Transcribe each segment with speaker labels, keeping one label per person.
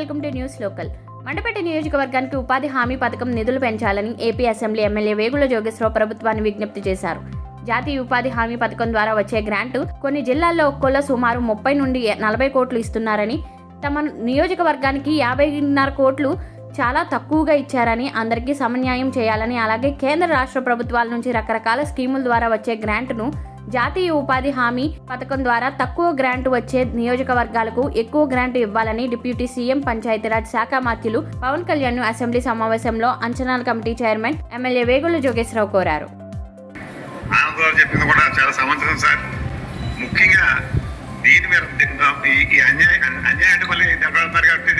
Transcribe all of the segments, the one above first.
Speaker 1: Welcome to news local. Mandapeta నియోజకవర్గానికి ఉపాధి హామీ పథకం నిధులు పెంచాలని ఏపీ అసెంబ్లీ ఎమ్మెల్యే వేగుల జోగేశ్వరరావు ప్రభుత్వాన్ని విజ్ఞప్తి చేశారు. జాతీయ ఉపాధి హామీ పథకం ద్వారా వచ్చే గ్రాంటు కొన్ని జిల్లాల్లో ఒక్కోలా సుమారు 30 నుండి 40 కోట్లు ఇస్తున్నారని, తమ నియోజకవర్గానికి 50.5 కోట్లు చాలా తక్కువగా ఇచ్చారని, అందరికీ సమన్యాయం చేయాలని, అలాగే కేంద్ర రాష్ట్ర ప్రభుత్వాల నుంచి రకరకాల స్కీముల ద్వారా వచ్చే గ్రాంటును జాతీయ ఉపాధి హామీ పథకం ద్వారా తక్కువ గ్రాంటు వచ్చే నియోజకవర్గాలకు ఎక్కువ గ్రాంటు ఇవ్వాలని డిప్యూటీ సీఎం పంచాయతీరాజ్ శాఖ మంత్రులు పవన్ కళ్యాణ్ అసెంబ్లీ సమావేశంలో అంచనాల కమిటీ చైర్మన్ ఎమ్మెల్యే వేగుల జోగేశ్వరరావు కోరారు.
Speaker 2: చెప్పింది కూడా చాలా సమంజసం సార్. ముఖ్యంగా దీని మీద ఈ అన్యాయం మళ్ళీ దెబ్బడుతున్నారు కాబట్టి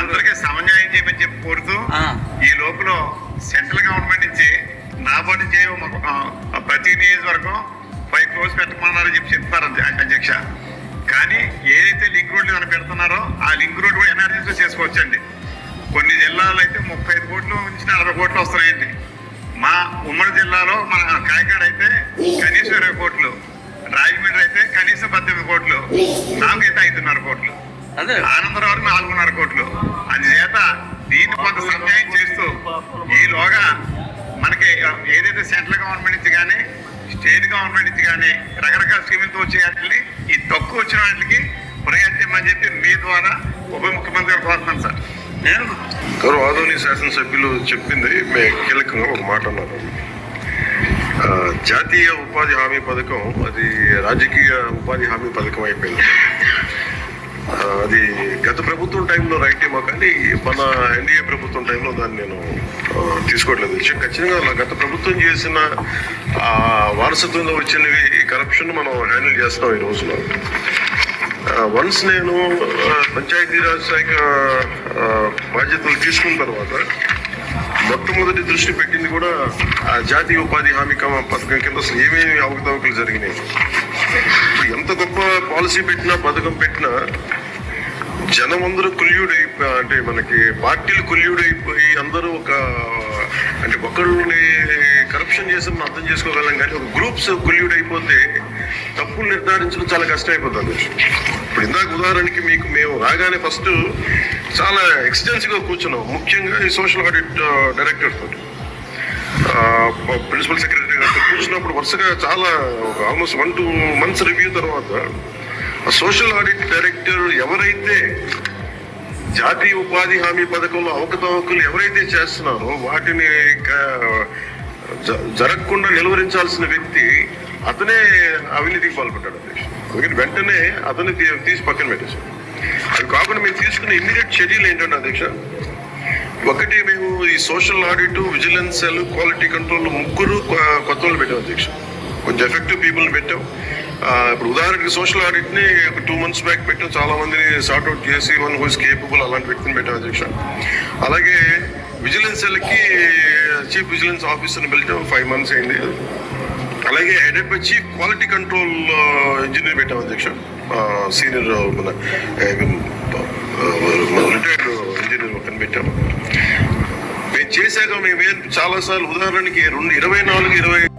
Speaker 2: అందరికీ సమన్యాయం చేయమని చెప్పి కోరుతూ, ఈ లోపల సెంట్రల్ గవర్నమెంట్ నుంచి నాబార్డు చేయో ప్రతి నియోజకవర్గం 5 crores పెట్టమన్నారని చెప్పి చెప్తారు అధ్యక్ష. కానీ ఏదైతే లింక్ రోడ్లు మనం పెడుతున్నారో ఆ లింక్ రోడ్ కూడా ఎన్ఆర్జీలో చేసుకోవచ్చండి. కొన్ని జిల్లాలో అయితే 35 కోట్లు నుంచి 40 కోట్లు వస్తున్నాయండి. మా ఉమ్మడి జిల్లాలో మన కాకినాడ అయితే కనీసం 20 కోట్లు, రాజమండ్రి అయితే కనీసం 18 కోట్లు, నాకైతే 5.5 కోట్లు, ఆనందరావు 4.5 కోట్లు. అందుచేత దీన్ని కొంత సమన్వయం చేస్తూ ఈలోగా మనకి ఏదైతే సెంట్రల్ గవర్నమెంట్ నుంచి కానీ స్టేట్ గవర్నమెంట్ నుంచి కానీ రకరకాల స్కీములతో వచ్చే వాటిని ఈ తక్కువ వచ్చిన వాటికి ప్రయత్నించమని చెప్పి మీ ద్వారా ఉప ముఖ్యమంత్రి గారు కోరుతున్నాను సార్.
Speaker 3: నేను గౌరవ ఆదోని శాసనసభ్యులు చెప్పింది కీలకంగా ఒక మాట అన్నారు. జాతీయ ఉపాధి హామీ పథకం అది రాజకీయ ఉపాధి హామీ పథకం అయిపోయింది. అది గత ప్రభుత్వం టైంలో రైట్ ఏమో, కానీ మన ఎన్డీఏ ప్రభుత్వం టైంలో దాన్ని నేను తీసుకోవట్లేదు. ఖచ్చితంగా గత ప్రభుత్వం చేసిన వారసత్వంలో వచ్చినవి ఈ కరప్షన్ మనం హ్యాండిల్ చేస్తున్నాం ఈ రోజున. వన్స్ నేను పంచాయతీరాజ్ శాఖ బాధ్యతలు తీసుకున్న తర్వాత మొట్టమొదటి దృష్టి పెట్టింది కూడా ఆ జాతీయ ఉపాధి హామీ పథకం కింద అసలు ఏమేమి అవకతవకలు జరిగినాయి. ఎంత గొప్ప పాలసీ పెట్టినా పథకం పెట్టినా జనం అందరూ కొల్యూడైపోయి, అంటే మనకి పార్టీలు కొల్యూడైపోయి అందరూ అంటే ఒకళ్ళని కరప్షన్ చేసి మనం అర్థం చేసుకోగలం, కానీ ఒక గ్రూప్స్ కొల్యూడైపోతే తప్పులు నిర్ధారించడం చాలా కష్టం అయిపోతుంది. ఇప్పుడు ఇందాక ఉదాహరణకి మేము రాగానే ఫస్ట్ చాలా ఎక్స్టెన్సివ్గా కూర్చున్నాం, ముఖ్యంగా ఈ సోషల్ ఆడిట్ డైరెక్టర్ తోటి, ప్రిన్సిపల్ సెక్రటరీ గారితో కూర్చున్నప్పుడు వరుసగా చాలా ఆల్మోస్ట్ 1-2 months రివ్యూ తర్వాత ఆ సోషల్ ఆడిట్ డైరెక్టర్ ఎవరైతే జాతీయ ఉపాధి హామీ పథకంలో అవకతవకలు ఎవరైతే చేస్తున్నారో వాటిని జరగకుండా నిలువరించాల్సిన వ్యక్తి అతనే అవినీతికి పాల్పడ్డాడు. అందుకని వెంటనే అతన్ని తీసి పక్కన పెట్టేశారు. అది కాకుండా మేము తీసుకున్న ఇమ్మీడియట్ షెడ్యూల్ ఏంటంటే అధ్యక్ష, ఒకటి మేము ఈ social audit, vigilance cell, quality control 3 కొత్త వాళ్ళు పెట్టాం అధ్యక్ష. కొంచెం ఎఫెక్టివ్ పీపుల్ని పెట్టాం. ఇప్పుడు ఉదాహరణకి సోషల్ ఆడిట్ని ఒక 2 months బ్యాక్ పెట్టాం, చాలా మందిని సార్ట్అవుట్ చేసి వన్ హూ ఇస్ కేపబుల్ అలాంటి వ్యక్తిని పెట్టాం అధ్యక్ష. అలాగే విజిలెన్స్ సెల్కి చీఫ్ విజిలెన్స్ ఆఫీసర్ని పెట్టాం, 5 months అయింది. అలాగే headed by chief quality control engineer పెట్టాం అధ్యక్ష, సీనియర్ మన రిటైర్డ్ ఇంజనీర్ ఒకరిని పెట్టాము. మేము చేశాక మేము చాలాసార్లు ఉదాహరణకి 24-20